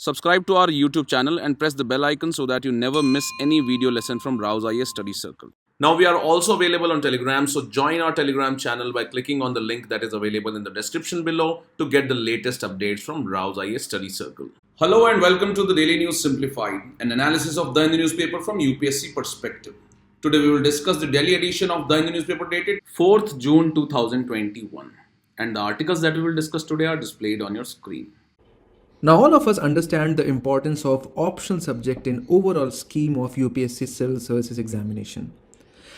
Subscribe to our YouTube channel and press the bell icon so that you never miss any video lesson from Rouse IAS Study Circle. Now we are also available on Telegram, so join our Telegram channel by clicking on the link that is available in the description below to get the latest updates from Rouse IAS Study Circle. Hello and welcome to the Daily News Simplified, an analysis of the Hindu newspaper from UPSC perspective. Today we will discuss the Delhi edition of the Hindu newspaper dated 4th June 2021, and the articles that we will discuss today are displayed on your screen. Now, all of us understand the importance of optional subject in overall scheme of UPSC Civil Services examination.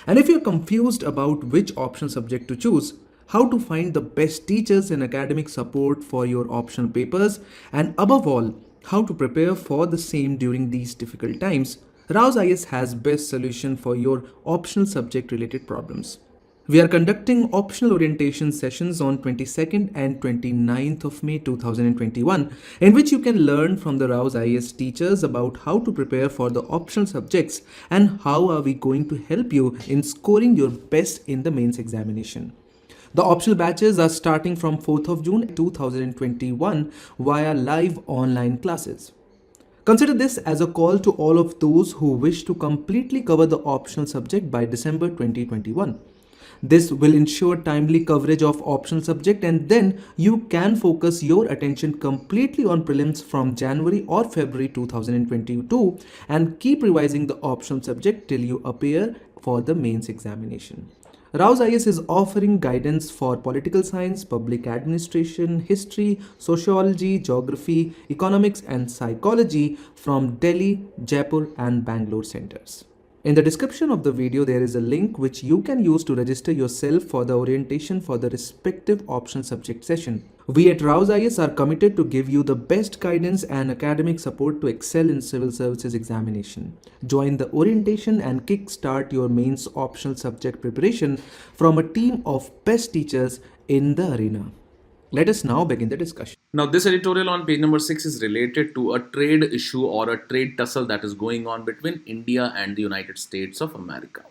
And if you're confused about which optional subject to choose, how to find the best teachers and academic support for your optional papers, and above all, how to prepare for the same during these difficult times, Rouse IAS has best solution for your optional subject related problems. We are conducting optional orientation sessions on 22nd and 29th of May 2021, in which you can learn from the Rouse IAS teachers about how to prepare for the optional subjects and how are we going to help you in scoring your best in the mains examination. The optional batches are starting from 4th of June 2021 via live online classes. Consider this as a call to all of those who wish to completely cover the optional subject by December 2021. This will ensure timely coverage of optional subject, and then you can focus your attention completely on prelims from January or February 2022 and keep revising the optional subject till you appear for the mains examination. Rouse IAS is offering guidance for political science, public administration, history, sociology, geography, economics, and psychology from Delhi, Jaipur, and Bangalore centers. In the description of the video, there is a link which you can use to register yourself for the orientation for the respective optional subject session. We at Rouse IAS are committed to give you the best guidance and academic support to excel in civil services examination. Join the orientation and kickstart your mains optional subject preparation from a team of best teachers in the arena. Let us now begin the discussion. Now, this editorial on page number 6 is related to a trade issue or a trade tussle that is going on between India and the United States of America.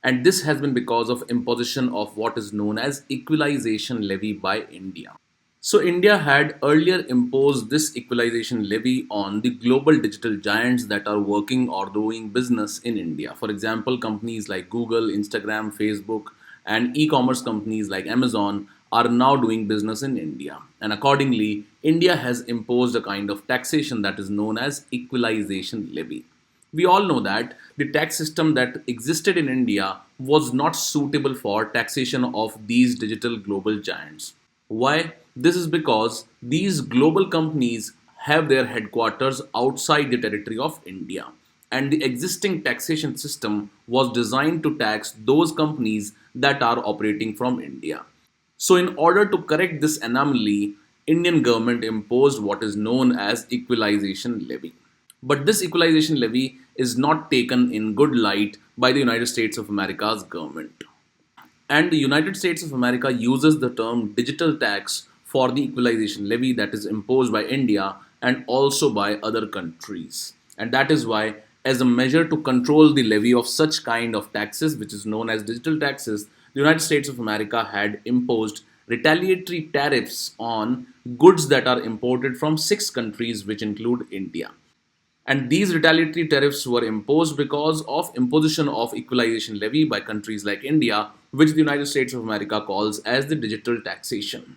And this has been because of imposition of what is known as equalization levy by India. So, India had earlier imposed this equalization levy on the global digital giants that are working or doing business in India. For example, companies like Google, Instagram, Facebook, and e-commerce companies like Amazon are now doing business in India. And accordingly, India has imposed a kind of taxation that is known as equalization levy. We all know that the tax system that existed in India was not suitable for taxation of these digital global giants. Why? This is because these global companies have their headquarters outside the territory of India, and the existing taxation system was designed to tax those companies that are operating from India. So, in order to correct this anomaly, Indian government imposed what is known as equalization levy. But this equalization levy is not taken in good light by the United States of America's government. And the United States of America uses the term digital tax for the equalization levy that is imposed by India and also by other countries. And that is why, as a measure to control the levy of such kind of taxes, which is known as digital taxes, the United States of America had imposed retaliatory tariffs on goods that are imported from 6 countries, which include India. And these retaliatory tariffs were imposed because of imposition of equalization levy by countries like India, which the United States of America calls as the digital taxation.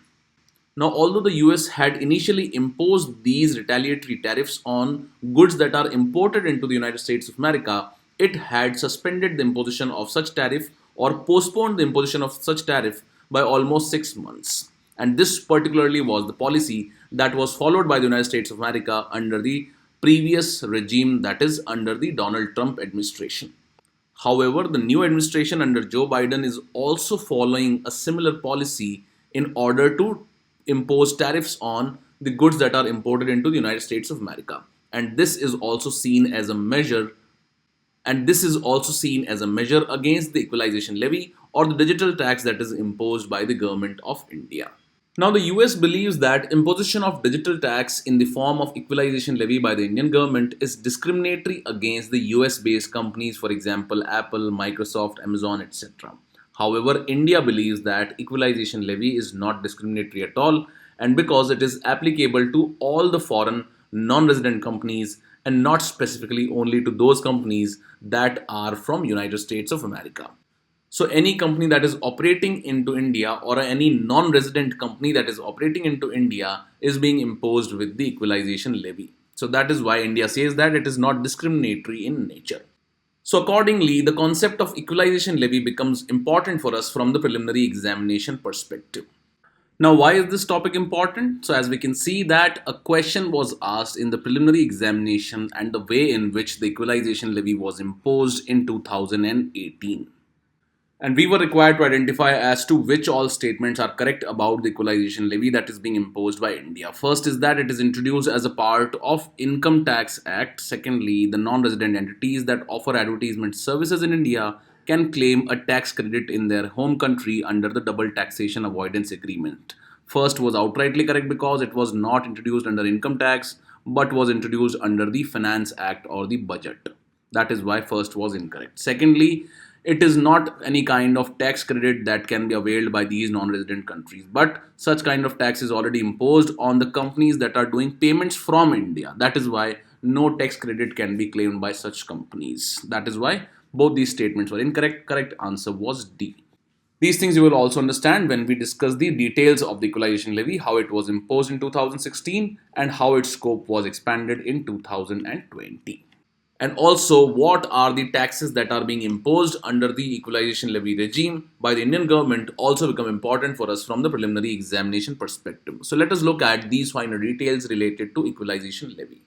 Now, although the US had initially imposed these retaliatory tariffs on goods that are imported into the United States of America, it had suspended the imposition of such tariff or postponed the imposition of such tariff by almost 6 months. And this particularly was the policy that was followed by the United States of America under the previous regime, that is, under the Donald Trump administration. However, the new administration under Joe Biden is also following a similar policy in order to impose tariffs on the goods that are imported into the United States of America. And this is also seen as a measure against the equalization levy or the digital tax that is imposed by the government of India. Now, the US believes that imposition of digital tax in the form of equalization levy by the Indian government is discriminatory against the US based companies, for example, Apple, Microsoft, Amazon, etc. However, India believes that equalization levy is not discriminatory at all, and because it is applicable to all the foreign non-resident companies, and not specifically only to those companies that are from United States of America. So any company that is operating into India or any non-resident company that is operating into India is being imposed with the equalization levy. So that is why India says that it is not discriminatory in nature. So accordingly, the concept of equalization levy becomes important for us from the preliminary examination perspective. Now, why is this topic important? So as we can see that a question was asked in the preliminary examination and the way in which the equalization levy was imposed in 2018. And we were required to identify as to which all statements are correct about the equalization levy that is being imposed by India. First is that it is introduced as a part of Income Tax Act. Secondly, the non-resident entities that offer advertisement services in India can claim a tax credit in their home country under the double taxation avoidance agreement. First was outrightly correct because it was not introduced under income tax but was introduced under the Finance Act or the budget. That is why first was incorrect. Secondly, it is not any kind of tax credit that can be availed by these non-resident countries, but such kind of tax is already imposed on the companies that are doing payments from India. That is why no tax credit can be claimed by such companies. That is why both these statements were incorrect. Correct answer was D. These things you will also understand when we discuss the details of the equalization levy, how it was imposed in 2016 and how its scope was expanded in 2020. And also, what are the taxes that are being imposed under the equalization levy regime by the Indian government also become important for us from the preliminary examination perspective. So let us look at these finer details related to equalization levy.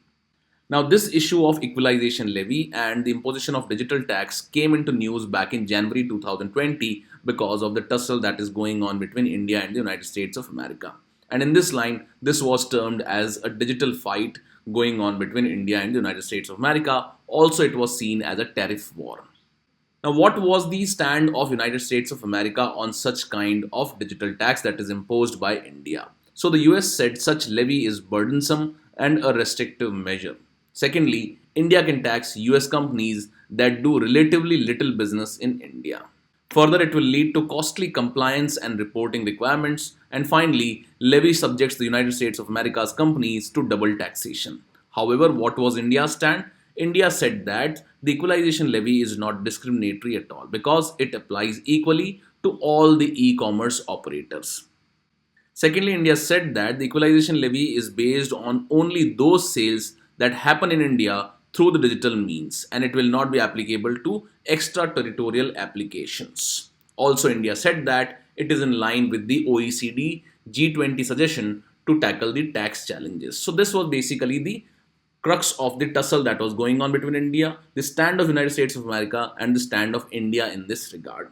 Now, this issue of equalization levy and the imposition of digital tax came into news back in January 2020 because of the tussle that is going on between India and the United States of America. And in this line, this was termed as a digital fight going on between India and the United States of America. Also, it was seen as a tariff war. Now, what was the stand of United States of America on such kind of digital tax that is imposed by India? So the US said such levy is burdensome and a restrictive measure. Secondly, India can tax US companies that do relatively little business in India. Further, it will lead to costly compliance and reporting requirements. And finally, levy subjects the United States of America's companies to double taxation. However, what was India's stand? India said that the equalization levy is not discriminatory at all because it applies equally to all the e-commerce operators. Secondly, India said that the equalization levy is based on only those sales that happen in India through the digital means and it will not be applicable to extraterritorial applications. Also, India said that it is in line with the OECD G20 suggestion to tackle the tax challenges. So this was basically the crux of the tussle that was going on between India, the stand of United States of America and the stand of India in this regard.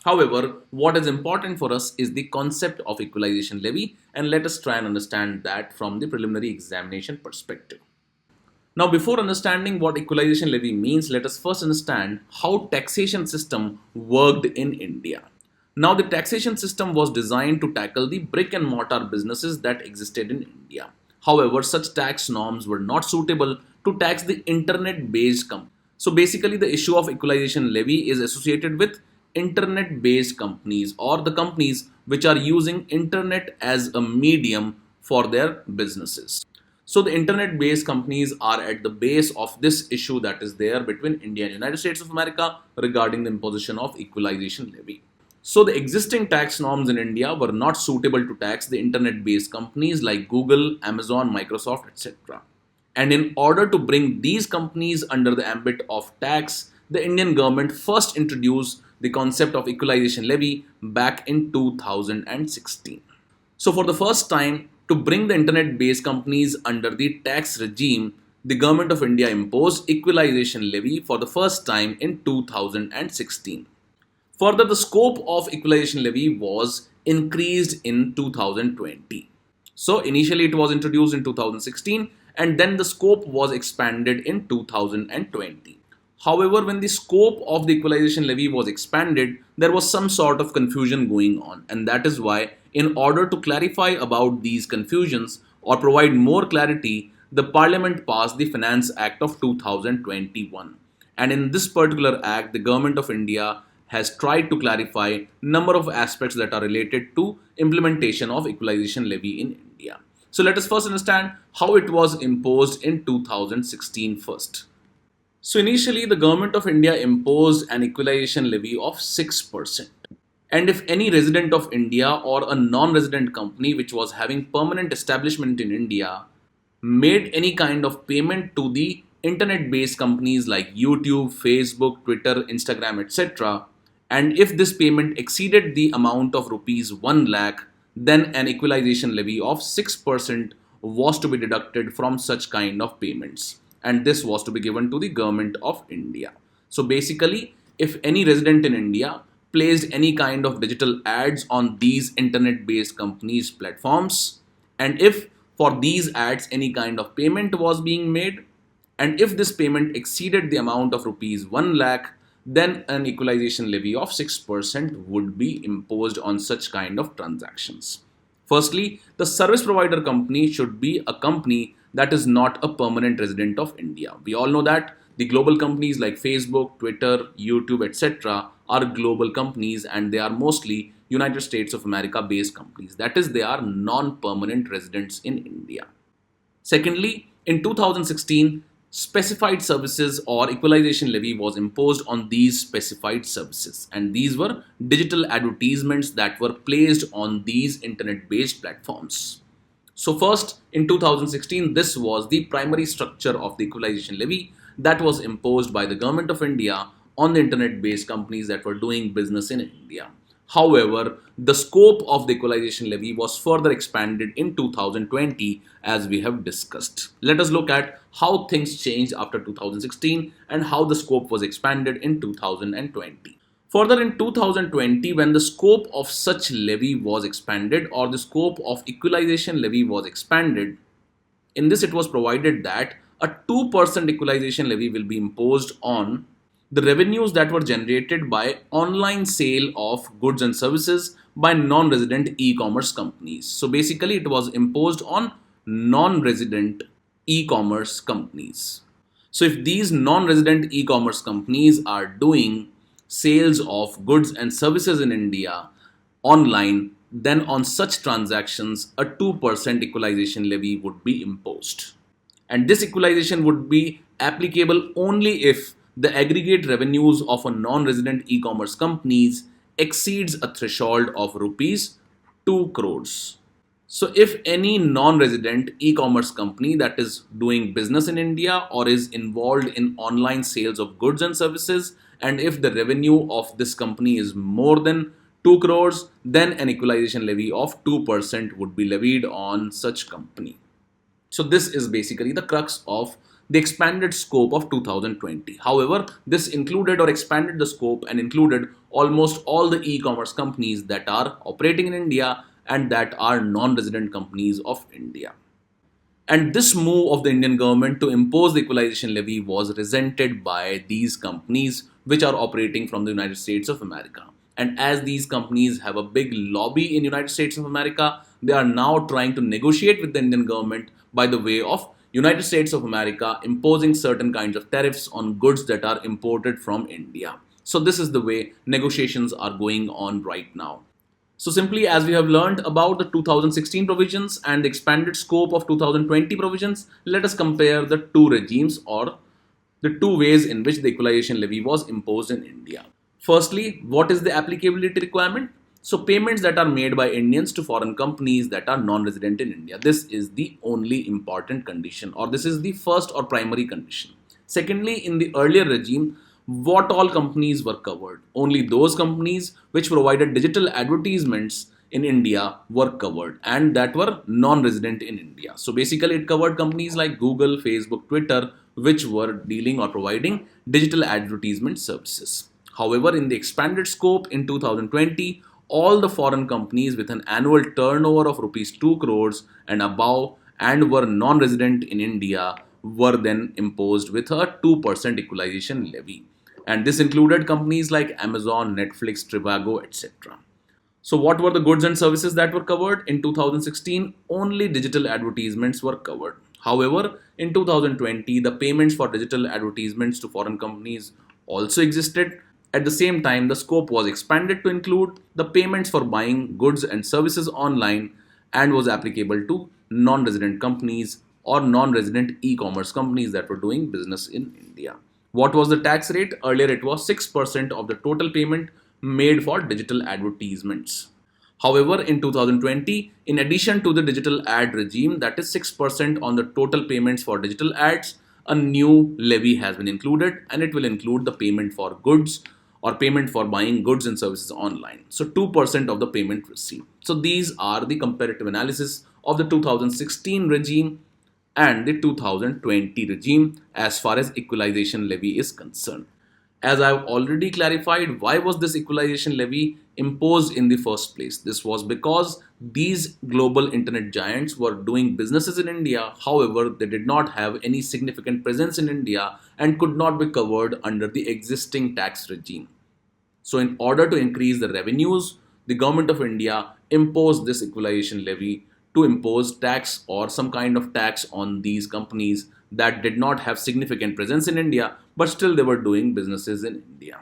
However, what is important for us is the concept of equalization levy and let us try and understand that from the preliminary examination perspective. Now, before understanding what equalization levy means, let us first understand how taxation system worked in India. Now, the taxation system was designed to tackle the brick and mortar businesses that existed in India. However, such tax norms were not suitable to tax the internet-based companies. So basically, the issue of equalization levy is associated with internet-based companies or the companies which are using internet as a medium for their businesses. So the internet-based companies are at the base of this issue that is there between India and United States of America regarding the imposition of equalization levy. So the existing tax norms in India were not suitable to tax the internet-based companies like Google, Amazon, Microsoft, etc. And in order to bring these companies under the ambit of tax, the Indian government first introduced the concept of equalization levy back in 2016. So for the first time, to bring the internet-based companies under the tax regime, the government of India imposed equalization levy for the first time in 2016. Further, the scope of equalization levy was increased in 2020. So initially it was introduced in 2016 and then the scope was expanded in 2020. However, when the scope of the equalization levy was expanded, there was some sort of confusion going on, and that is why, in order to clarify about these confusions or provide more clarity, the Parliament passed the Finance Act of 2021. And in this particular act, the Government of India has tried to clarify number of aspects that are related to implementation of equalization levy in India. So let us first understand how it was imposed in 2016 first. So initially, the government of India imposed an equalization levy of 6%. And if any resident of India or a non resident company which was having permanent establishment in India made any kind of payment to the internet based companies like YouTube, Facebook, Twitter, Instagram, etc., and if this payment exceeded the amount of rupees 1 lakh, then an equalization levy of 6% was to be deducted from such kind of payments, and this was to be given to the government of India. So basically, if any resident in India placed any kind of digital ads on these internet based companies platforms, and if for these ads any kind of payment was being made, and if this payment exceeded the amount of rupees 1 lakh, then an equalization levy of 6% would be imposed on such kind of transactions. Firstly, the service provider company should be a company that is not a permanent resident of India. We all know that the global companies like Facebook, Twitter, YouTube, etc. are global companies, and they are mostly United States of America based companies. That is, they are non permanent residents in India. Secondly, in 2016, specified services or equalization levy was imposed on these specified services, and these were digital advertisements that were placed on these internet based platforms. So, first in 2016, this was the primary structure of the equalization levy that was imposed by the government of India on the internet based companies that were doing business in India. However, the scope of the equalization levy was further expanded in 2020 as we have discussed. Let us look at how things changed after 2016 and how the scope was expanded in 2020. Further, in 2020, when the scope of such levy was expanded or the scope of equalization levy was expanded, in this it was provided that a 2% equalization levy will be imposed on the revenues that were generated by online sale of goods and services by non-resident e-commerce companies. So basically it was imposed on non-resident e-commerce companies. So if these non-resident e-commerce companies are doing sales of goods and services in India online, then on such transactions a 2% equalization levy would be imposed. And this equalization would be applicable only if the aggregate revenues of a non-resident e-commerce companies exceeds a threshold of rupees 2 crores. So if any non-resident e-commerce company that is doing business in India or is involved in online sales of goods and services, and if the revenue of this company is more than 2 crores, then an equalization levy of 2% would be levied on such company. So this is basically the crux of the expanded scope of 2020. However, this included or expanded the scope and included almost all the e-commerce companies that are operating in India and that are non-resident companies of India. And this move of the Indian government to impose the equalization levy was resented by these companies which are operating from the United States of America. And as these companies have a big lobby in United States of America, they are now trying to negotiate with the Indian government by the way of United States of America imposing certain kinds of tariffs on goods that are imported from India. So this is the way negotiations are going on right now. So simply as we have learned about the 2016 provisions and the expanded scope of 2020 provisions, let us compare the two regimes or the two ways in which the equalization levy was imposed in India. Firstly, what is the applicability requirement? So payments that are made by Indians to foreign companies that are non-resident in India. This is the only important condition, or this is the first or primary condition. Secondly, in the earlier regime, what all companies were covered? Only those companies which provided digital advertisements in India were covered and that were non-resident in India. So basically it covered companies like Google, Facebook, Twitter, which were dealing or providing digital advertisement services. However, in the expanded scope in 2020, all the foreign companies with an annual turnover of rupees 2 crores and above and were non-resident in India were then imposed with a 2% equalization levy. And this included companies like Amazon, Netflix, Trivago, etc. So what were the goods and services that were covered? In 2016, only digital advertisements were covered. However, in 2020, the payments for digital advertisements to foreign companies also existed. At the same time, the scope was expanded to include the payments for buying goods and services online and was applicable to non-resident companies or non-resident e-commerce companies that were doing business in India. What was the tax rate? Earlier it was 6% of the total payment made for digital advertisements. However, in 2020, in addition to the digital ad regime, that is 6% on the total payments for digital ads, a new levy has been included, and it will include the payment for goods or payment for buying goods and services online. So 2% of the payment received. So these are the comparative analysis of the 2016 regime and the 2020 regime as far as equalization levy is concerned. As I've already clarified, why was this equalization levy imposed in the first place? This was because these global internet giants were doing businesses in India, however, they did not have any significant presence in India and could not be covered under the existing tax regime. So, in order to increase the revenues, the government of India imposed this equalization levy to impose tax or some kind of tax on these companies that did not have significant presence in India, but still they were doing businesses in India.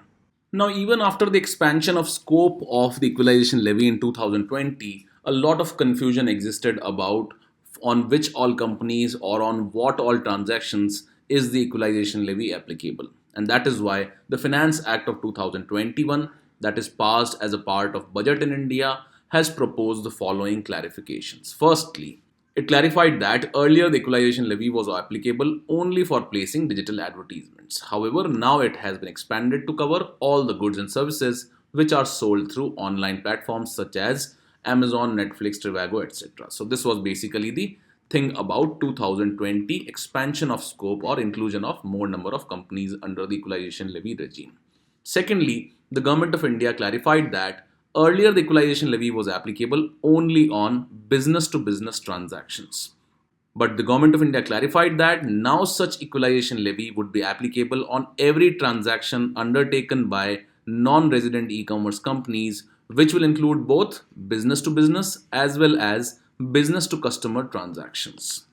Now, even after the expansion of scope of the equalization levy in 2020, a lot of confusion existed about on which all companies or on what all transactions is the equalization levy applicable. And that is why the Finance Act of 2021, that is passed as a part of budget in India, has proposed the following clarifications. Firstly, it clarified that earlier the equalization levy was applicable only for placing digital advertisements. However, now it has been expanded to cover all the goods and services which are sold through online platforms such as Amazon, Netflix, Trivago, etc. So this was basically the thing about 2020 expansion of scope or inclusion of more number of companies under the equalization levy regime. Secondly, the government of India clarified that earlier the equalization levy was applicable only on business to business transactions. But the government of India clarified that now such equalization levy would be applicable on every transaction undertaken by non-resident e-commerce companies, which will include both business to business as well as business to customer transactions.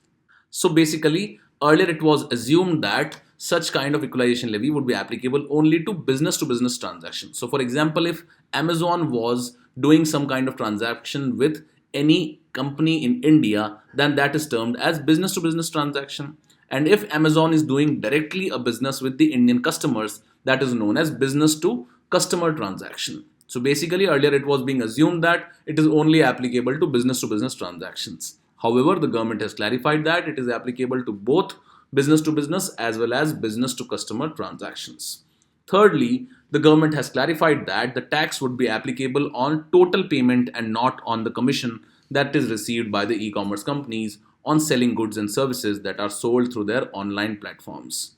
So basically, earlier it was assumed that such kind of equalization levy would be applicable only to business transactions. So, for example, if Amazon was doing some kind of transaction with any company in India, then that is termed as business to business transaction. And if Amazon is doing directly a business with the Indian customers, that is known as business to customer transaction. So basically, earlier it was being assumed that it is only applicable to business transactions. However, the government has clarified that it is applicable to both business to business as well as business to customer transactions. Thirdly, the government has clarified that the tax would be applicable on total payment and not on the commission that is received by the e-commerce companies on selling goods and services that are sold through their online platforms.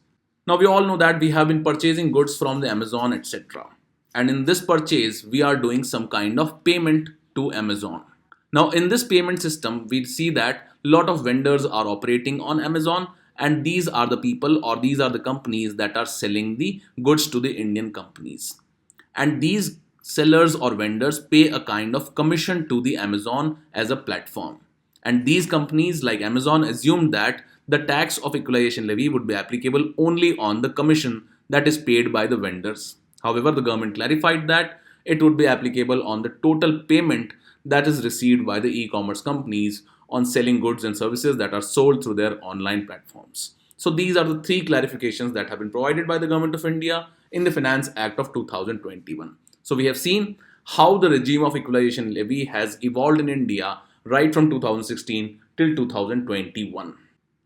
Now, we all know that we have been purchasing goods from the Amazon, etc. And in this purchase, we are doing some kind of payment to Amazon. Now, in this payment system, we see that a lot of vendors are operating on Amazon, and these are the people or these are the companies that are selling the goods to the Indian companies. And these sellers or vendors pay a kind of commission to the Amazon as a platform. And these companies like Amazon assumed that the tax of equalization levy would be applicable only on the commission that is paid by the vendors. However, the government clarified that it would be applicable on the total payment that is received by the e-commerce companies on selling goods and services that are sold through their online platforms. So these are the three clarifications that have been provided by the Government of India in the Finance Act of 2021. So we have seen how the regime of equalization levy has evolved in India right from 2016 till 2021.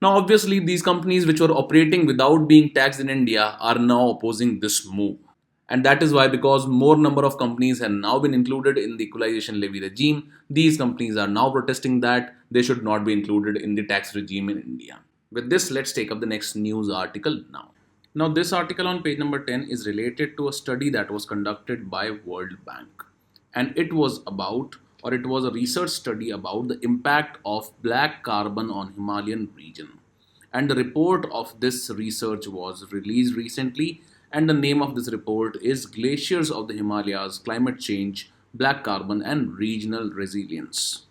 Now, obviously, these companies which were operating without being taxed in India are now opposing this move. And that is why, because more number of companies have now been included in the equalization levy regime, these companies are now protesting that they should not be included in the tax regime in India. With this, let's take up the next news article now. Now, this article on page number 10 is related to a study that was conducted by World Bank. And it was a research study about the impact of black carbon on Himalayan region. And the report of this research was released recently, and the name of this report is Glaciers of the Himalayas, Climate Change, Black Carbon and Regional Resilience.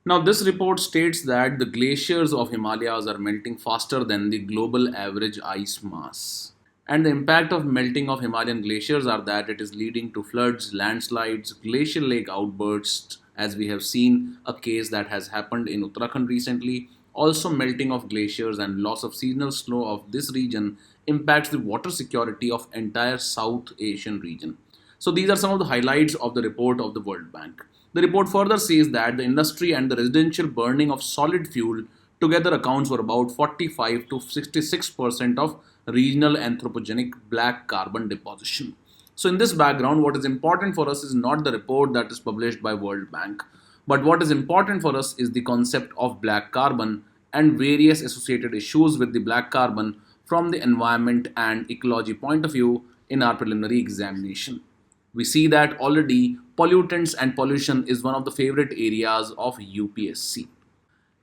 Now, this report states that the glaciers of Himalayas are melting faster than the global average ice mass. And the impact of melting of Himalayan glaciers are that it is leading to floods, landslides, glacial lake outbursts, as we have seen a case that has happened in Uttarakhand recently. Also, melting of glaciers and loss of seasonal snow of this region impacts the water security of entire South Asian region. So these are some of the highlights of the report of the World Bank. The report further says that the industry and the residential burning of solid fuel together accounts for about 45 to 66% of regional anthropogenic black carbon deposition. So in this background, what is important for us is not the report that is published by World Bank, but what is important for us is the concept of black carbon and various associated issues with the black carbon from the environment and ecology point of view in our preliminary examination. We see that already pollutants and pollution is one of the favorite areas of UPSC.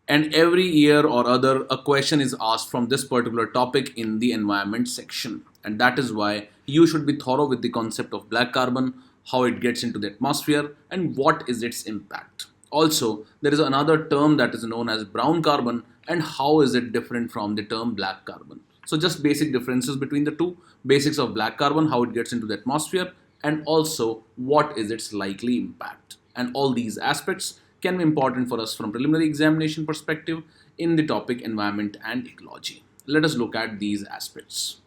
And every year or other, a question is asked from this particular topic in the environment section. And that is why you should be thorough with the concept of black carbon, how it gets into the atmosphere, and what is its impact. Also, there is another term that is known as brown carbon, and how is it different from the term black carbon. So, just basic differences between the two: basics of black carbon, how it gets into the atmosphere, and also what is its likely impact. And all these aspects can be important for us from preliminary examination perspective in the topic environment and ecology. Let us look at these aspects.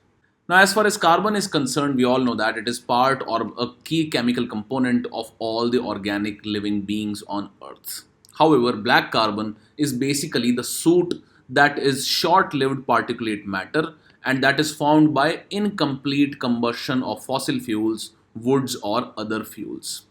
Now, as far as carbon is concerned, we all know that it is part or a key chemical component of all the organic living beings on Earth. However, black carbon is basically the soot that is short lived particulate matter and that is formed by incomplete combustion of fossil fuels, woods, or other fuels.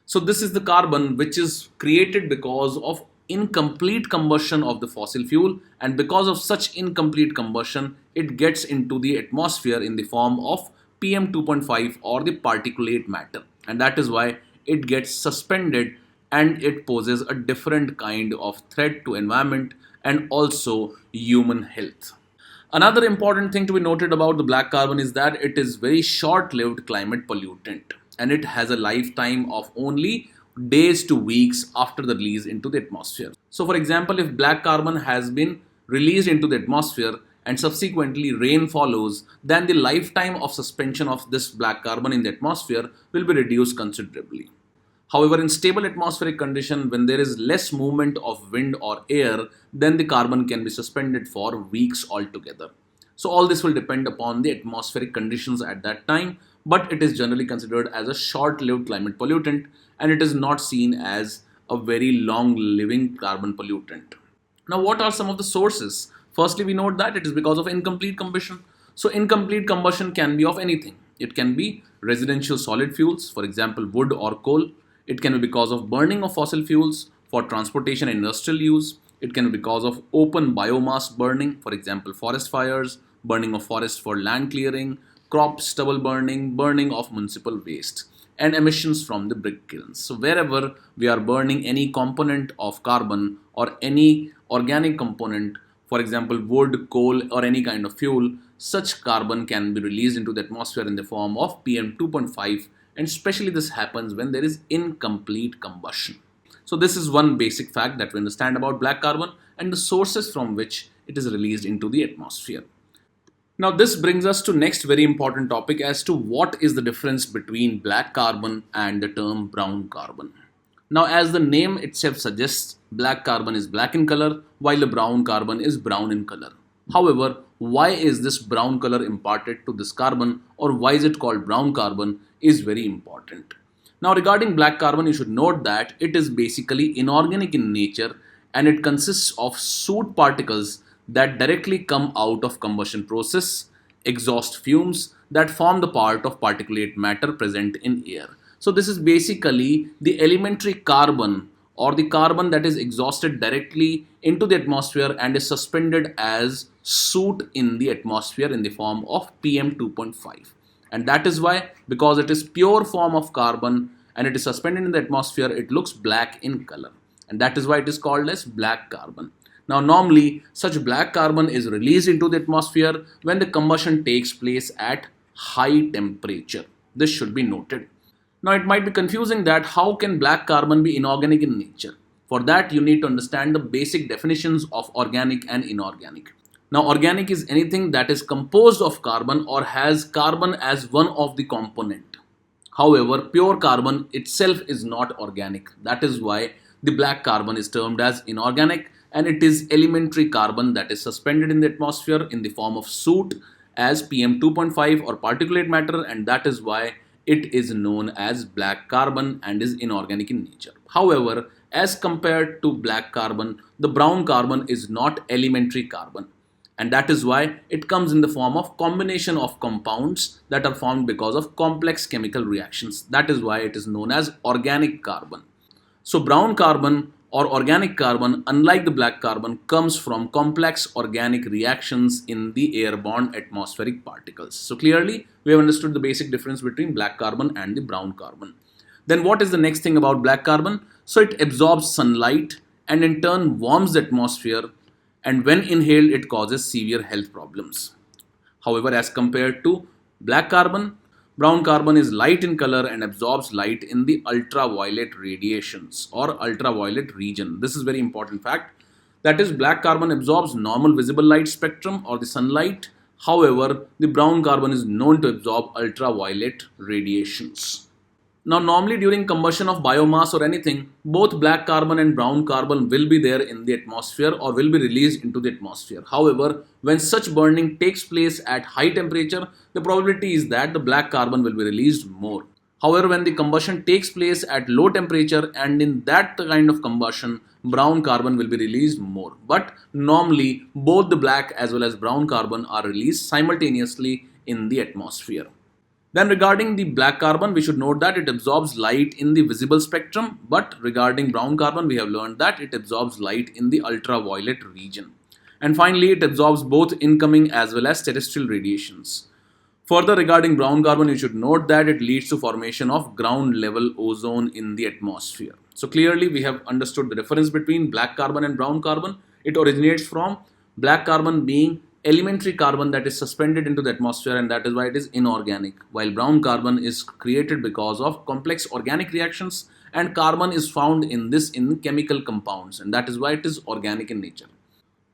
So this is the carbon which is created because of incomplete combustion of the fossil fuel, and because of such incomplete combustion it gets into the atmosphere in the form of PM 2.5 or the particulate matter, and that is why it gets suspended and it poses a different kind of threat to environment and also human health. Another important thing to be noted about the black carbon is that it is very short-lived climate pollutant and it has a lifetime of only days to weeks after the release into the atmosphere. So for example, if black carbon has been released into the atmosphere and subsequently rain follows, then the lifetime of suspension of this black carbon in the atmosphere will be reduced considerably. However, in stable atmospheric condition, when there is less movement of wind or air, then the carbon can be suspended for weeks altogether. So all this will depend upon the atmospheric conditions at that time, but it is generally considered as a short-lived climate pollutant and it is not seen as a very long-living carbon pollutant. Now, what are some of the sources? Firstly, we note that it is because of incomplete combustion. So incomplete combustion can be of anything. It can be residential solid fuels, for example, wood or coal. It can be because of burning of fossil fuels for transportation and industrial use. It can be because of open biomass burning, for example, forest fires, burning of forest for land clearing, crop stubble burning, burning of municipal waste, and emissions from the brick kilns. So wherever we are burning any component of carbon or any organic component, for example, wood, coal, or any kind of fuel, such carbon can be released into the atmosphere in the form of PM 2.5, and especially this happens when there is incomplete combustion. So this is one basic fact that we understand about black carbon and the sources from which it is released into the atmosphere. Now this brings us to next very important topic as to what is the difference between black carbon and the term brown carbon. Now as the name itself suggests, black carbon is black in color while the brown carbon is brown in color. However, why is this brown color imparted to this carbon or why is it called brown carbon is very important. Now regarding black carbon, you should note that it is basically inorganic in nature and it consists of soot particles that directly come out of combustion process, exhaust fumes that form the part of particulate matter present in air. So this is basically the elementary carbon or the carbon that is exhausted directly into the atmosphere and is suspended as soot in the atmosphere in the form of PM 2.5. And that is why, because it is pure form of carbon and it is suspended in the atmosphere, it looks black in color. And that is why it is called as black carbon. Now normally such black carbon is released into the atmosphere when the combustion takes place at high temperature. This should be noted. Now it might be confusing that how can black carbon be inorganic in nature? For that you need to understand the basic definitions of organic and inorganic. Now organic is anything that is composed of carbon or has carbon as one of the component. However, pure carbon itself is not organic. That is why the black carbon is termed as inorganic, and it is elementary carbon that is suspended in the atmosphere in the form of soot as PM 2.5 or particulate matter, and that is why it is known as black carbon and is inorganic in nature. However, as compared to black carbon, the brown carbon is not elementary carbon, and that is why it comes in the form of combination of compounds that are formed because of complex chemical reactions. That is why it is known as organic carbon. So brown carbon or organic carbon, unlike the black carbon, comes from complex organic reactions in the airborne atmospheric particles. So clearly we have understood the basic difference between black carbon and the brown carbon. Then what is the next thing about black carbon? So it absorbs sunlight and in turn warms the atmosphere, and when inhaled it causes severe health problems. However, as compared to black carbon, brown carbon is light in color and absorbs light in the ultraviolet radiations or ultraviolet region. This is very important fact. That is, black carbon absorbs normal visible light spectrum or the sunlight. However, the brown carbon is known to absorb ultraviolet radiations. Now, normally during combustion of biomass or anything, both black carbon and brown carbon will be there in the atmosphere or will be released into the atmosphere. However, when such burning takes place at high temperature, the probability is that the black carbon will be released more. However, when the combustion takes place at low temperature and in that kind of combustion, brown carbon will be released more. But normally, both the black as well as brown carbon are released simultaneously in the atmosphere. Then regarding the black carbon, we should note that it absorbs light in the visible spectrum, but regarding brown carbon, we have learned that it absorbs light in the ultraviolet region. And finally, it absorbs both incoming as well as terrestrial radiations. Further, regarding brown carbon, you should note that it leads to formation of ground level ozone in the atmosphere. So clearly, we have understood the difference between black carbon and brown carbon. It originates from black carbon being elementary carbon that is suspended into the atmosphere, and that is why it is inorganic, while brown carbon is created because of complex organic reactions, and carbon is found in chemical compounds, and that is why it is organic in nature.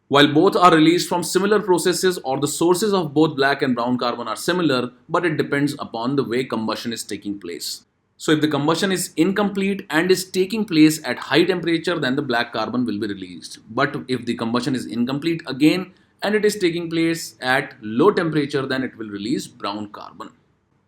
While both are released from similar processes or the sources of both black and brown carbon are similar, but it depends upon the way combustion is taking place. So if the combustion is incomplete and is taking place at high temperature, then the black carbon will be released. But if the combustion is incomplete again and it is taking place at low temperature, then it will release brown carbon.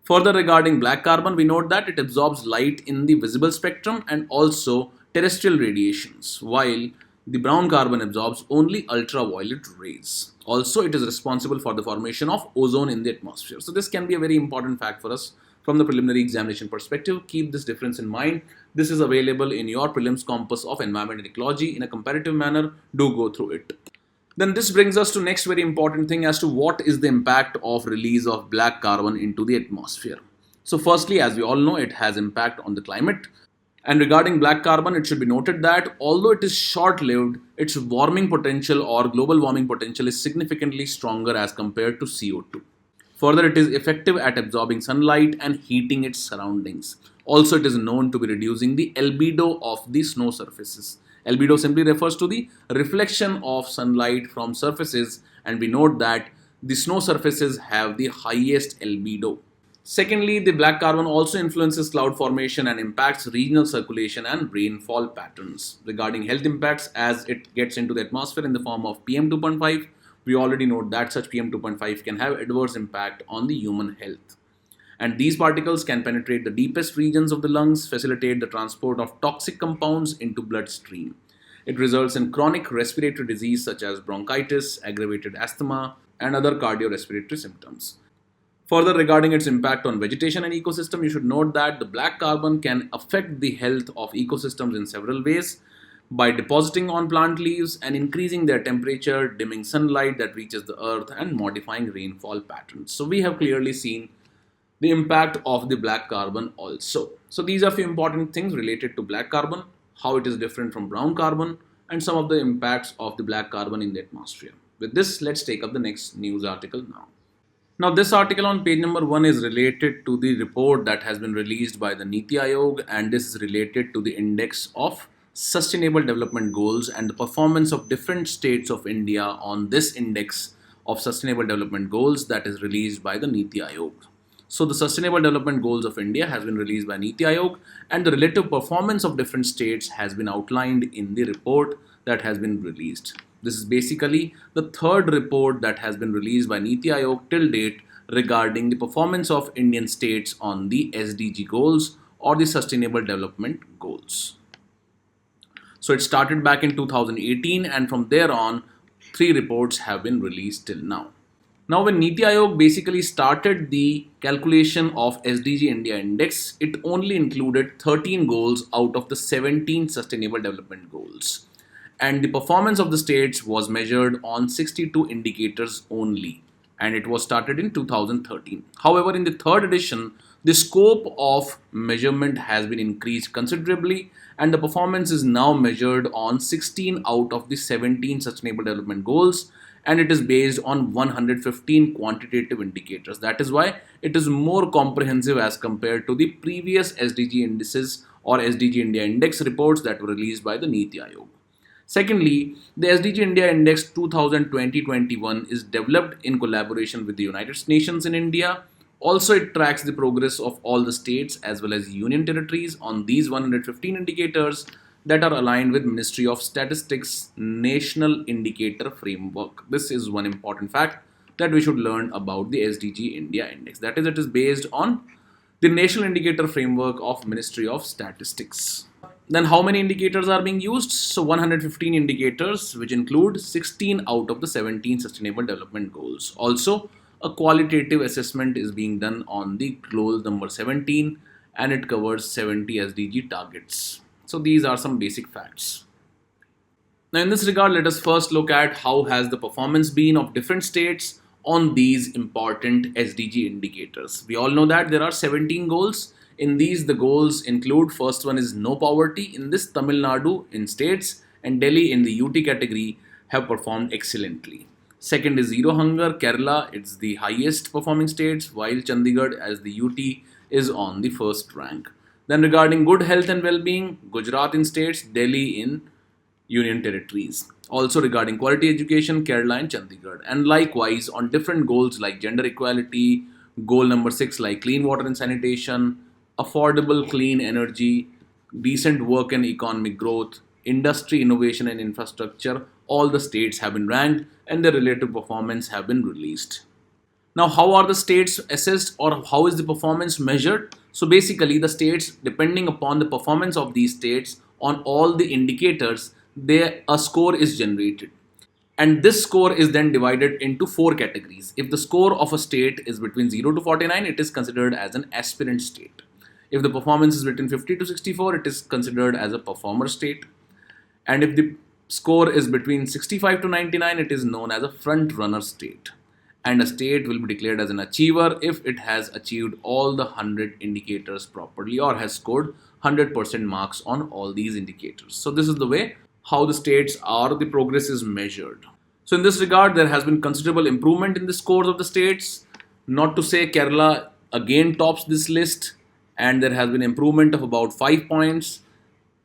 Further, regarding black carbon, we note that it absorbs light in the visible spectrum and also terrestrial radiations, while the brown carbon absorbs only ultraviolet rays. Also, it is responsible for the formation of ozone in the atmosphere. So this can be a very important fact for us from the preliminary examination perspective. Keep this difference in mind. This is available in your prelims compass of environment and ecology in a comparative manner. Do go through it. Then this brings us to next very important thing as to what is the impact of release of black carbon into the atmosphere. So firstly, as we all know, it has impact on the climate. And regarding black carbon, it should be noted that although it is short-lived, its warming potential or global warming potential is significantly stronger as compared to CO2. Further, it is effective at absorbing sunlight and heating its surroundings. Also, it is known to be reducing the albedo of the snow surfaces. Albedo simply refers to the reflection of sunlight from surfaces, and we note that the snow surfaces have the highest albedo. Secondly, the black carbon also influences cloud formation and impacts regional circulation and rainfall patterns. Regarding health impacts, as it gets into the atmosphere in the form of PM 2.5, we already note that such PM 2.5 can have adverse impact on the human health. And these particles can penetrate the deepest regions of the lungs, facilitate the transport of toxic compounds into bloodstream. It results in chronic respiratory disease such as bronchitis, aggravated asthma, and other cardiorespiratory symptoms. Further, regarding its impact on vegetation and ecosystem, you should note that the black carbon can affect the health of ecosystems in several ways by depositing on plant leaves and increasing their temperature, dimming sunlight that reaches the earth, and modifying rainfall patterns. So we have clearly seen the impact of the black carbon also. So these are few important things related to black carbon, how it is different from brown carbon, and some of the impacts of the black carbon in the atmosphere. With this, let's take up the next news article now. Now, this article on page number 1 is related to the report that has been released by the Niti Aayog, and this is related to the index of sustainable development goals and the performance of different states of India on this index of sustainable development goals that is released by the Niti Aayog. So the Sustainable Development Goals of India has been released by Niti Aayog, and the relative performance of different states has been outlined in the report that has been released. This is basically the third report that has been released by Niti Aayog till date regarding the performance of Indian states on the SDG goals or the Sustainable Development Goals. So it started back in 2018, and from there on, three reports have been released till now. Now, when Niti Aayog basically started the calculation of SDG India Index, it only included 13 goals out of the 17 Sustainable Development Goals. And the performance of the states was measured on 62 indicators only, and it was started in 2013. However, in the third edition, the scope of measurement has been increased considerably, and the performance is now measured on 16 out of the 17 Sustainable Development Goals, and it is based on 115 quantitative indicators. That is why it is more comprehensive as compared to the previous SDG indices or SDG India Index reports that were released by the Niti Aayog. Secondly, the SDG India Index 2020-21 is developed in collaboration with the United Nations in India. Also, it tracks the progress of all the states as well as union territories on these 115 indicators that are aligned with Ministry of Statistics National Indicator Framework. This is one important fact that we should learn about the SDG India Index. That is, it is based on the National Indicator Framework of Ministry of Statistics. Then how many indicators are being used? So 115 indicators, which include 16 out of the 17 Sustainable Development Goals. Also, a qualitative assessment is being done on the goal number 17, and it covers 70 SDG targets. So these are some basic facts. Now in this regard, let us first look at how has the performance been of different states on these important SDG indicators. We all know that there are 17 goals. In these, the goals include, first one is no poverty. In this, Tamil Nadu in states and Delhi in the UT category have performed excellently. Second is zero hunger. Kerala, it's the highest performing states, while Chandigarh as the UT is on the first rank. Then regarding good health and well-being, Gujarat in states, Delhi in union territories. Also regarding quality education, Kerala and Chandigarh. And likewise on different goals like gender equality, goal number 6 like clean water and sanitation, affordable clean energy, decent work and economic growth, industry innovation and infrastructure, all the states have been ranked and their relative performance have been released. Now, how are the states assessed or how is the performance measured? So basically the states, depending upon the performance of these states on all the indicators, a score is generated. And this score is then divided into 4 categories. If the score of a state is between 0 to 49, it is considered as an aspirant state. If the performance is between 50 to 64, it is considered as a performer state. And if the score is between 65 to 99, it is known as a front runner state. And a state will be declared as an achiever if it has achieved all the 100 indicators properly or has scored 100% marks on all these indicators. So this is the way how the states are, the progress is measured. So in this regard, there has been considerable improvement in the scores of the states. Not to say Kerala again tops this list, and there has been improvement of about 5 points.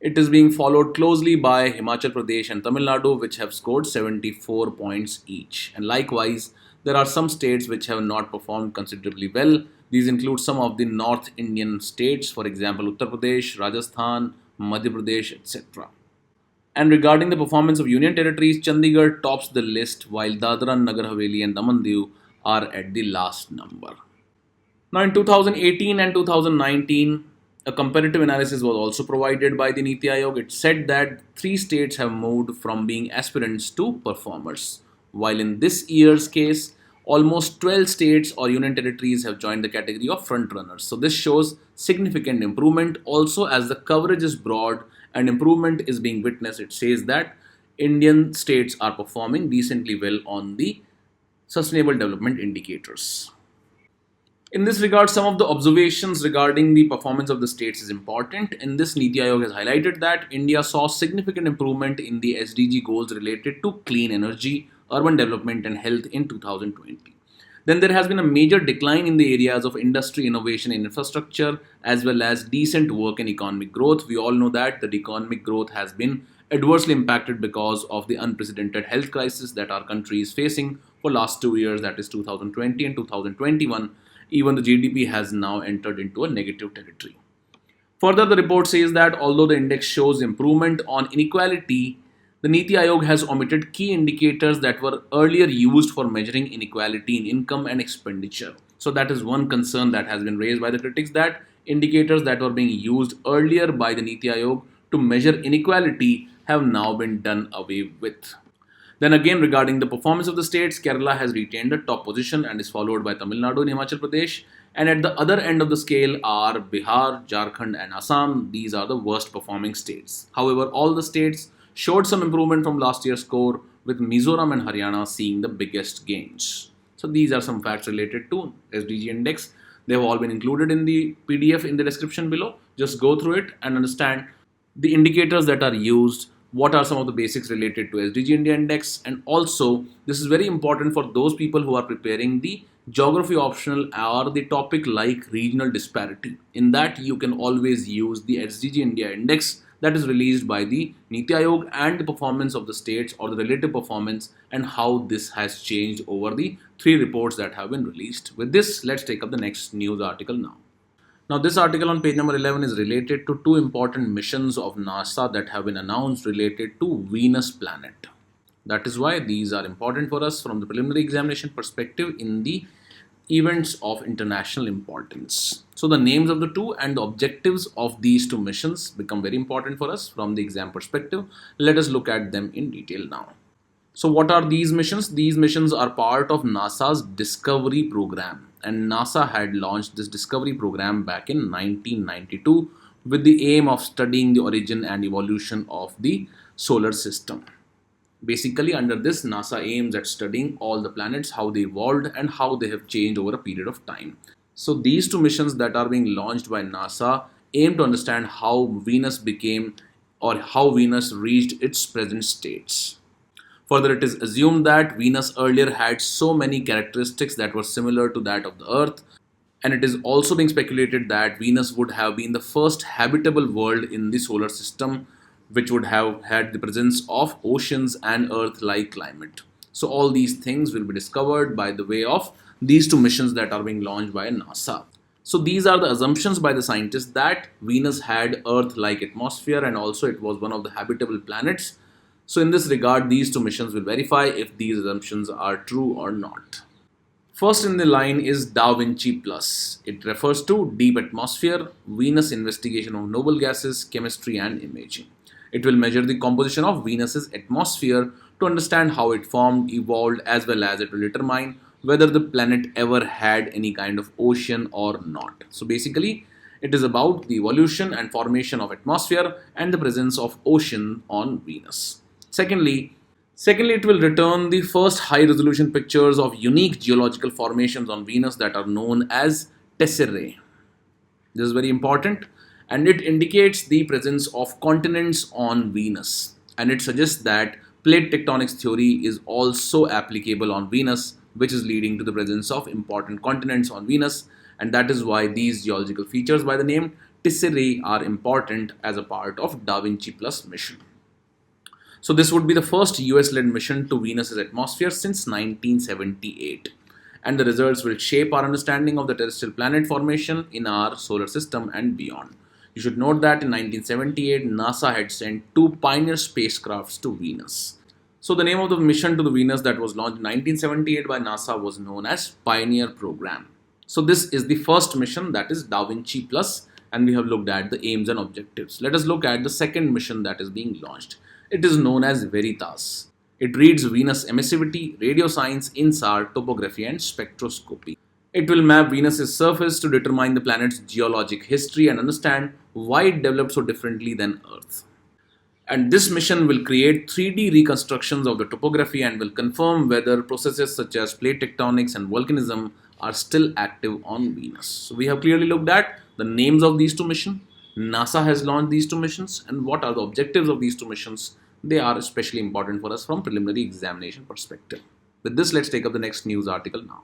It is being followed closely by Himachal Pradesh and Tamil Nadu, which have scored 74 points each. And likewise, there are some states which have not performed considerably well. These include some of the North Indian states, for example, Uttar Pradesh, Rajasthan, Madhya Pradesh, etc. And regarding the performance of union territories, Chandigarh tops the list, while Dadra, Nagar Haveli and Daman Diu are at the last number. Now in 2018 and 2019, a comparative analysis was also provided by the Niti Aayog. It said that 3 states have moved from being aspirants to performers, while in this year's case, almost 12 states or union territories have joined the category of frontrunners. So this shows significant improvement. Also, as the coverage is broad and improvement is being witnessed, it says that Indian states are performing decently well on the sustainable development indicators. In this regard, some of the observations regarding the performance of the states is important. In this, Niti Aayog has highlighted that India saw significant improvement in the SDG goals related to clean energy, urban development and health in 2020. Then there has been a major decline in the areas of industry, innovation and infrastructure, as well as decent work and economic growth. We all know that the economic growth has been adversely impacted because of the unprecedented health crisis that our country is facing for last 2 years, that is 2020 and 2021. Even the GDP has now entered into a negative territory. Further, the report says that although the index shows improvement on inequality, the Niti Aayog has omitted key indicators that were earlier used for measuring inequality in income and expenditure. So, that is one concern that has been raised by the critics, that indicators that were being used earlier by the Niti Aayog to measure inequality have now been done away with. Then again, regarding the performance of the states, Kerala has retained the top position and is followed by Tamil Nadu and Himachal Pradesh. And at the other end of the scale are Bihar, Jharkhand, and Assam. These are the worst performing states. However, all the states showed some improvement from last year's score, with Mizoram and Haryana seeing the biggest gains. So these are some facts related to SDG index. They have all been included in the PDF in the description below. Just go through it and understand the indicators that are used, what are some of the basics related to SDG India Index, and also this is very important for those people who are preparing the geography optional or the topic like regional disparity. In that, you can always use the SDG India Index that is released by the Niti Aayog, and the performance of the states or the relative performance and how this has changed over the three reports that have been released. With this, let's take up the next news article now. Now, this article on page number 11 is related to two important missions of NASA that have been announced related to Venus planet. That is why these are important for us from the preliminary examination perspective in the events of international importance. So, the names of the two and the objectives of these two missions become very important for us from the exam perspective. Let us look at them in detail now. So, what are these missions? These missions are part of NASA's Discovery program, and NASA had launched this Discovery program back in 1992 with the aim of studying the origin and evolution of the solar system. Basically, under this, NASA aims at studying all the planets, how they evolved, and how they have changed over a period of time. So, these two missions that are being launched by NASA aim to understand how Venus became or how Venus reached its present states. Further, it is assumed that Venus earlier had so many characteristics that were similar to that of the Earth, and it is also being speculated that Venus would have been the first habitable world in the solar system, which would have had the presence of oceans and Earth like climate. So, all these things will be discovered by the way of these two missions that are being launched by NASA. So, these are the assumptions by the scientists that Venus had Earth like atmosphere and also it was one of the habitable planets. So, in this regard, these two missions will verify if these assumptions are true or not. First in the line is Da Vinci Plus. It refers to deep atmosphere, Venus investigation of noble gases, chemistry, and imaging. It will measure the composition of Venus's atmosphere to understand how it formed, evolved, as well as it will determine whether the planet ever had any kind of ocean or not. So basically, it is about the evolution and formation of atmosphere and the presence of ocean on Venus. Secondly, it will return the first high-resolution pictures of unique geological formations on Venus that are known as tesserae. This is very important, and it indicates the presence of continents on Venus, and it suggests that plate tectonics theory is also applicable on Venus, which is leading to the presence of important continents on Venus, and that is why these geological features by the name tesserae are important as a part of Da Vinci Plus mission. So this would be the first US-led mission to Venus's atmosphere since 1978. And the results will shape our understanding of the terrestrial planet formation in our solar system and beyond. You should note that in 1978, NASA had sent two Pioneer spacecrafts to Venus. So the name of the mission to the Venus that was launched in 1978 by NASA was known as Pioneer Program. So this is the first mission, that is Da Vinci Plus, and we have looked at the aims and objectives. Let us look at the second mission that is being launched. It is known as Veritas. It reads Venus emissivity, radio science, INSAR, topography, and spectroscopy. It will map Venus's surface to determine the planet's geologic history and understand why it developed so differently than Earth. And this mission will create 3D reconstructions of the topography and will confirm whether processes such as plate tectonics and volcanism are still active on Venus. So we have clearly looked at the names of these two missions. NASA has launched these two missions, and what are the objectives of these two missions. They are especially important for us from preliminary examination perspective. With this, let's take up the next news article now.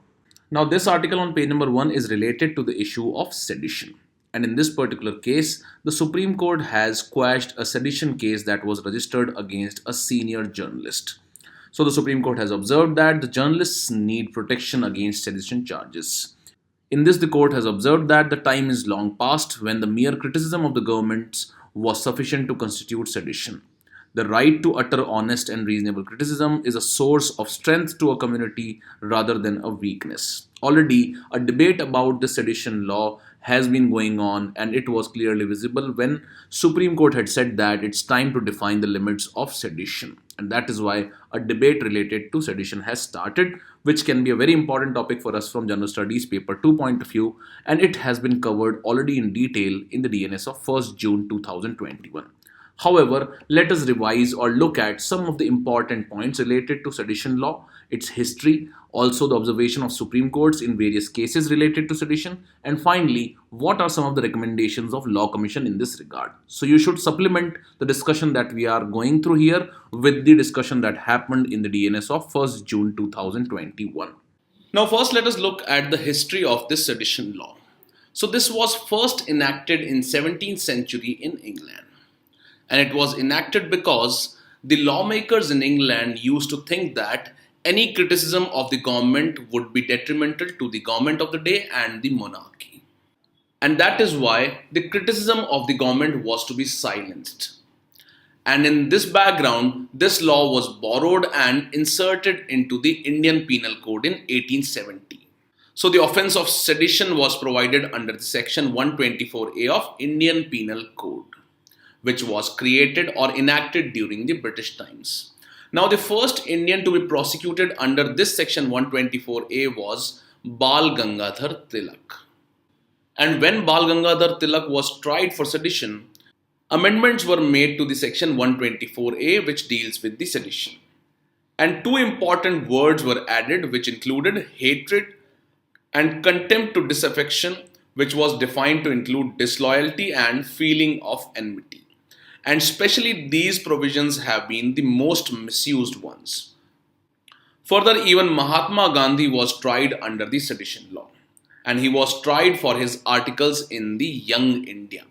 Now, this article on page number 1 is related to the issue of sedition. And in this particular case, the Supreme Court has quashed a sedition case that was registered against a senior journalist. So the Supreme Court has observed that the journalists need protection against sedition charges. In this, the court has observed that the time is long past when the mere criticism of the governments was sufficient to constitute sedition. The right to utter honest and reasonable criticism is a source of strength to a community rather than a weakness. Already, a debate about the sedition law has been going on, and it was clearly visible when Supreme Court had said that it's time to define the limits of sedition. And that is why a debate related to sedition has started, which can be a very important topic for us from General Studies paper 2 point of view, and it has been covered already in detail in the DNS of 1st June 2021. However, let us revise or look at some of the important points related to sedition law, its history, also the observation of Supreme Courts in various cases related to sedition, and finally, what are some of the recommendations of Law Commission in this regard. So you should supplement the discussion that we are going through here with the discussion that happened in the DNS of 1st June 2021. Now first let us look at the history of this sedition law. So this was first enacted in 17th century in England. And it was enacted because the lawmakers in England used to think that any criticism of the government would be detrimental to the government of the day and the monarchy. And that is why the criticism of the government was to be silenced. And in this background, this law was borrowed and inserted into the Indian Penal Code in 1870. So the offence of sedition was provided under the section 124A of Indian Penal Code, which was created or enacted during the British times. Now, the first Indian to be prosecuted under this section 124A was Bal Gangadhar Tilak. And when Bal Gangadhar Tilak was tried for sedition, amendments were made to the section 124A, which deals with the sedition. And two important words were added, which included hatred and contempt to disaffection, which was defined to include disloyalty and feeling of enmity. And especially these provisions have been the most misused ones. Further, even Mahatma Gandhi was tried under the sedition law, and he was tried for his articles in the Young India.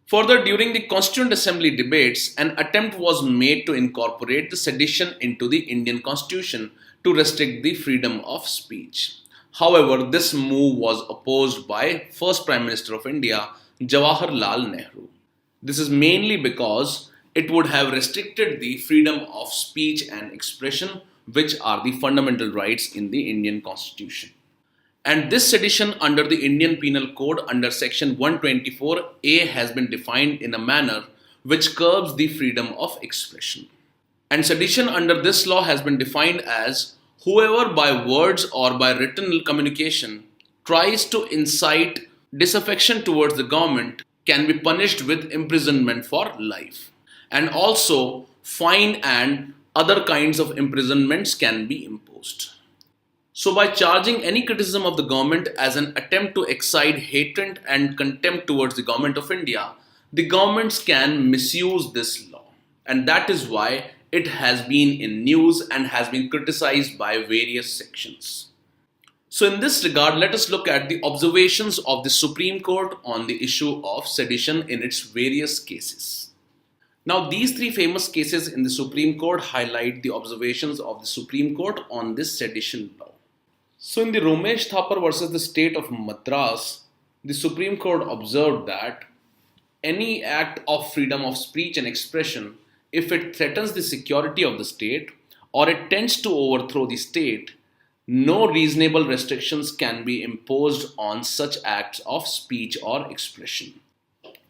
Further, during the Constituent Assembly debates, an attempt was made to incorporate the sedition into the Indian Constitution to restrict the freedom of speech. However, this move was opposed by first Prime Minister of India, Jawaharlal Nehru. This is mainly because it would have restricted the freedom of speech and expression, which are the fundamental rights in the Indian Constitution. And this sedition under the Indian Penal Code under section 124A has been defined in a manner which curbs the freedom of expression. And sedition under this law has been defined as whoever by words or by written communication tries to incite disaffection towards the government can be punished with imprisonment for life. And also, fine and other kinds of imprisonments can be imposed. So, by charging any criticism of the government as an attempt to excite hatred and contempt towards the government of India, the governments can misuse this law. And that is why it has been in news and has been criticized by various sections. So in this regard, let us look at the observations of the Supreme Court on the issue of sedition in its various cases. Now, these three famous cases in the Supreme Court highlight the observations of the Supreme Court on this sedition law. So in the Romesh Thapar versus the State of Madras, the Supreme Court observed that any act of freedom of speech and expression, if it threatens the security of the state or it tends to overthrow the state, no reasonable restrictions can be imposed on such acts of speech or expression.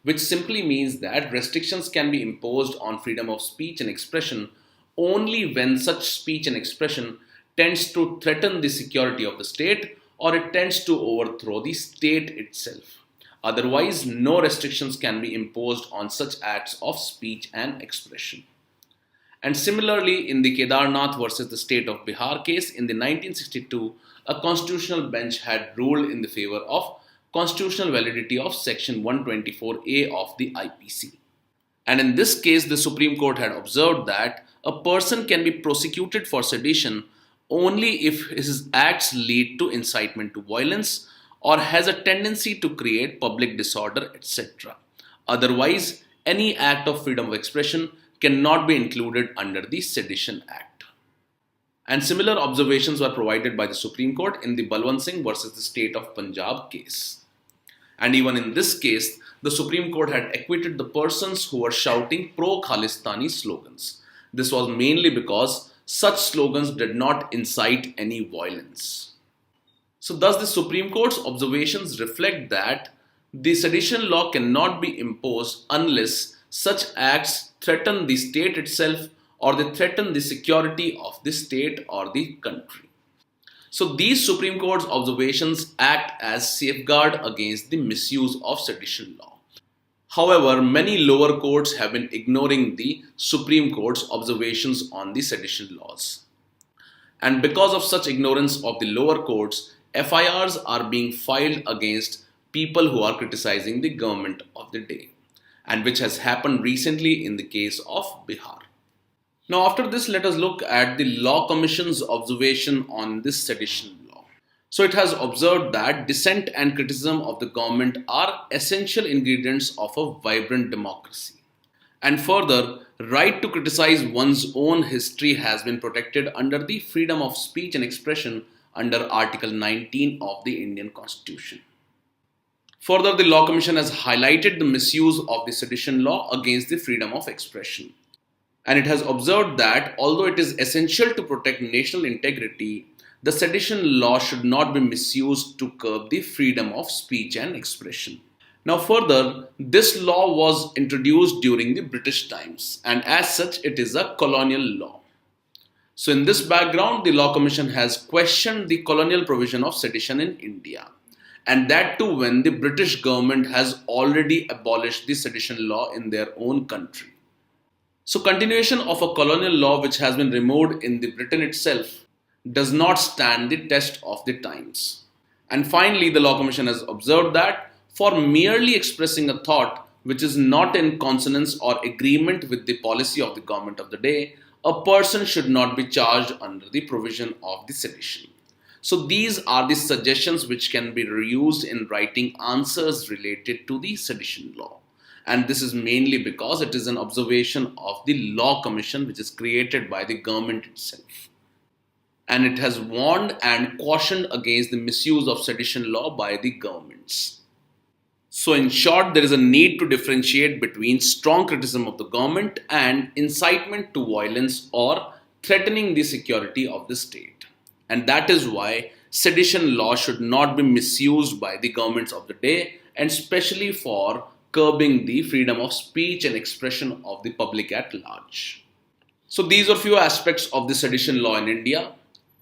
Which simply means that restrictions can be imposed on freedom of speech and expression only when such speech and expression tends to threaten the security of the state or it tends to overthrow the state itself. Otherwise, no restrictions can be imposed on such acts of speech and expression. And similarly, in the Kedarnath versus the State of Bihar case in the 1962, a constitutional bench had ruled in the favor of constitutional validity of section 124A of the IPC. And in this case, the Supreme Court had observed that a person can be prosecuted for sedition only if his acts lead to incitement to violence or has a tendency to create public disorder, etc. Otherwise, any act of freedom of expression cannot be included under the Sedition Act. And similar observations were provided by the Supreme Court in the Balwant Singh versus the State of Punjab case. And even in this case, the Supreme Court had acquitted the persons who were shouting pro-Khalistani slogans. This was mainly because such slogans did not incite any violence. So thus the Supreme Court's observations reflect that the sedition law cannot be imposed unless such acts threaten the state itself or they threaten the security of the state or the country. So these Supreme Court's observations act as safeguard against the misuse of sedition law. However, many lower courts have been ignoring the Supreme Court's observations on the sedition laws. And because of such ignorance of the lower courts, FIRs are being filed against people who are criticizing the government of the day, and which has happened recently in the case of Bihar. Now, after this, let us look at the Law Commission's observation on this sedition law. So, it has observed that dissent and criticism of the government are essential ingredients of a vibrant democracy. And further, right to criticize one's own history has been protected under the freedom of speech and expression under Article 19 of the Indian Constitution. Further, the Law Commission has highlighted the misuse of the sedition law against the freedom of expression. And it has observed that although it is essential to protect national integrity, the sedition law should not be misused to curb the freedom of speech and expression. Now further, this law was introduced during the British times, and as such it is a colonial law. So in this background, the Law Commission has questioned the colonial provision of sedition in India, and that too when the British government has already abolished the sedition law in their own country. So continuation of a colonial law which has been removed in the Britain itself does not stand the test of the times. And finally, the Law Commission has observed that for merely expressing a thought which is not in consonance or agreement with the policy of the government of the day, a person should not be charged under the provision of the sedition. So these are the suggestions which can be reused in writing answers related to the sedition law. And this is mainly because it is an observation of the Law Commission which is created by the government itself. And it has warned and cautioned against the misuse of sedition law by the governments. So in short, there is a need to differentiate between strong criticism of the government and incitement to violence or threatening the security of the state. And that is why sedition law should not be misused by the governments of the day, and especially for curbing the freedom of speech and expression of the public at large. So these are few aspects of the sedition law in India,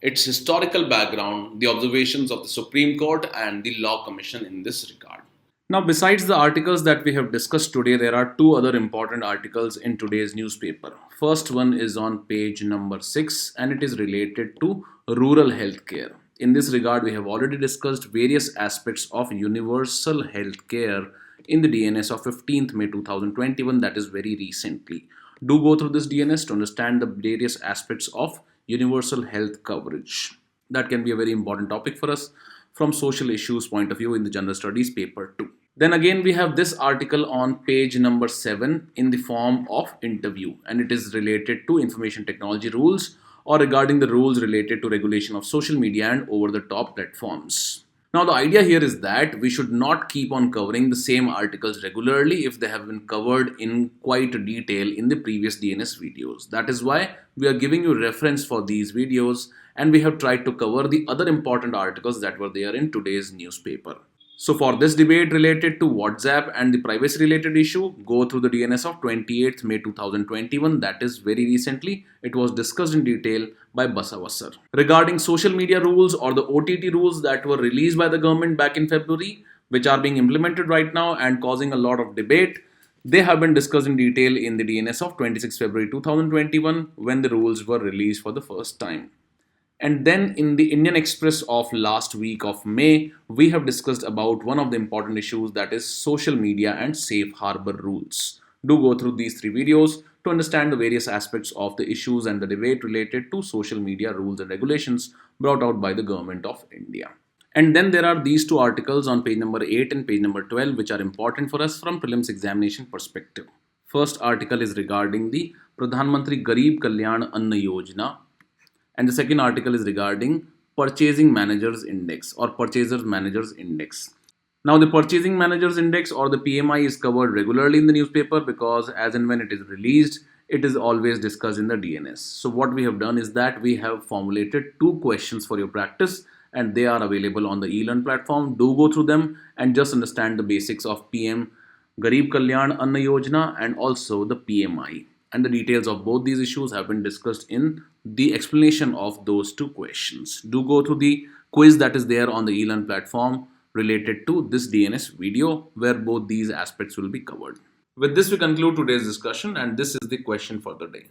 its historical background, the observations of the Supreme Court and the Law Commission in this regard. Now, besides the articles that we have discussed today, there are two other important articles in today's newspaper. First one is on page number 6 and it is related to rural healthcare. In this regard, we have already discussed various aspects of universal healthcare in the DNS of 15th May 2021, that is very recently. Do go through this DNS to understand the various aspects of universal health coverage. That can be a very important topic for us from social issues point of view in the general studies paper 2. Then again we have this article on page number 7 in the form of interview, and it is related to information technology rules or regarding the rules related to regulation of social media and over the top platforms. Now the idea here is that we should not keep on covering the same articles regularly if they have been covered in quite detail in the previous DNS videos. That is why we are giving you reference for these videos, and we have tried to cover the other important articles that were there in today's newspaper. So for this debate related to WhatsApp and the privacy related issue, go through the DNS of 28th May 2021, that is very recently. It was discussed in detail by Basavasar. Regarding social media rules or the OTT rules that were released by the government back in February, which are being implemented right now and causing a lot of debate, they have been discussed in detail in the DNS of 26 February 2021 when the rules were released for the first time. And then in the Indian Express of last week of May, we have discussed about one of the important issues, that is social media and safe harbor rules. Do go through these 3 videos to understand the various aspects of the issues and the debate related to social media rules and regulations brought out by the government of India. And then there are these 2 articles on page number 8 and page number 12 which are important for us from prelims examination perspective. First article is regarding the Pradhan Mantri Garib Kalyan Anna Yojana, And the second article is regarding Purchasing Managers Index or Purchasers Managers Index. Now, the Purchasing Managers Index or the PMI is covered regularly in the newspaper because, as and when it is released, it is always discussed in the DNS. So, what we have done is that we have formulated two questions for your practice, and they are available on the eLearn platform. Do go through them and just understand the basics of PM Garib Kalyan Anna Yojana and also the PMI. And the details of both these issues have been discussed in the explanation of those two questions. Do go through the quiz that is there on the eLearn platform related to this DNS video where both these aspects will be covered. With this, we conclude today's discussion, and this is the question for the day.